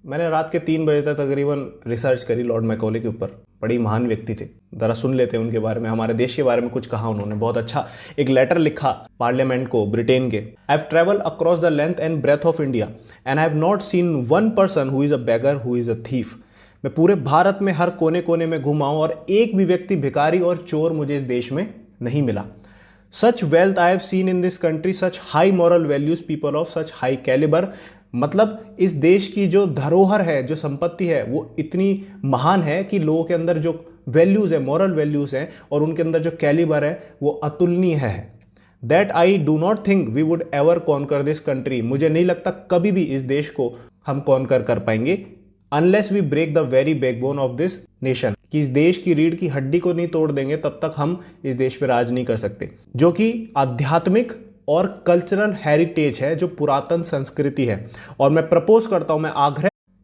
मैंने रात के 3 बजे तक तकरीबन रिसर्च करी लॉर्ड मैकॉले के ऊपर। बड़ी महान व्यक्ति थे, जरा सुन लेते हैं उनके बारे में, हमारे देश के बारे में कुछ कहा उन्होंने। बहुत अच्छा एक लेटर लिखा पार्लियामेंट को ब्रिटेन के। I have travel across the length and breadth of India and I have not seen one person who is a beggar who is a thief. मैं पूरे भारत में हर कोने कोने में घुमा हूं और एक भी व्यक्ति भिखारी और चोर मुझे इस देश में नहीं मिला। Such wealth I have seen in this country, such high moral values, people of such high calibre. मतलब इस देश की जो धरोहर है, जो संपत्ति है, वो इतनी महान है कि लोगों के अंदर जो वैल्यूज है, मॉरल वैल्यूज हैं, और उनके अंदर जो कैलिबर है वो अतुलनीय है। That I do not think we would ever conquer this country. मुझे नहीं लगता कभी भी इस देश को हम कॉन्कर कर पाएंगे unless we break the very backbone of this nation. कि इस देश की रीढ़ की हड्डी को नहीं तोड़ देंगे तब तक हम इस देश पे राज नहीं कर सकते, जो कि आध्यात्मिक और कल्चरल हेरिटेज है, जो पुरातन संस्कृति है। और मैं प्रपोज करता हूं,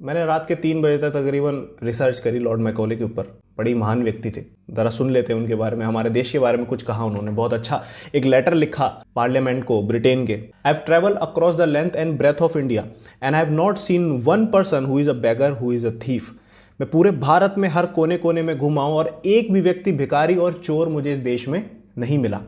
मैंने रात के 3 बजे तक तकरीबन रिसर्च करी लॉर्ड मैकॉले के ऊपर। बड़ी महान व्यक्ति थे, जरा सुन लेते हैं उनके बारे में, हमारे देश के बारे में कुछ कहा उन्होंने। बहुत अच्छा एक लेटर लिखा पार्लियामेंट को ब्रिटेन के। I have travel across the length and breadth of India and I have not seen one person who is a beggar who is a thief. मैं पूरे भारत में हर कोने कोने में घुमा हूं और एक भी व्यक्ति भिखारी और चोर मुझे इस देश में नहीं मिला।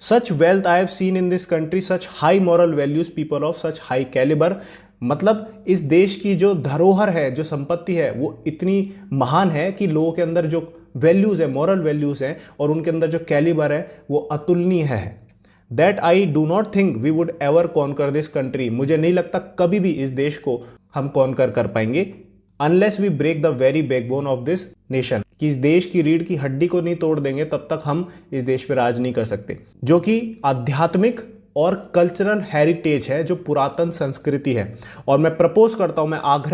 Such wealth I have seen in this country, such high moral values, people of such high calibre. मतलब इस देश की जो धरोहर है, जो संपत्ति है, वो इतनी महान है कि लोगों के अंदर जो वैल्यूज है, मॉरल वैल्यूज हैं, और उनके अंदर जो कैलिबर है वो अतुलनीय है। That I do not think we would ever conquer this country. मुझे नहीं लगता कभी भी इस देश को हम कॉन्कर कर पाएंगे unless we break the very backbone of this nation. कि इस देश की रीढ़ की हड्डी को नहीं तोड़ देंगे तब तक हम इस देश पे राज नहीं कर सकते, जो कि आध्यात्मिक और कल्चरल हेरिटेज है, जो पुरातन संस्कृति है। और मैं प्रपोज करता हूं, मैं आग्रह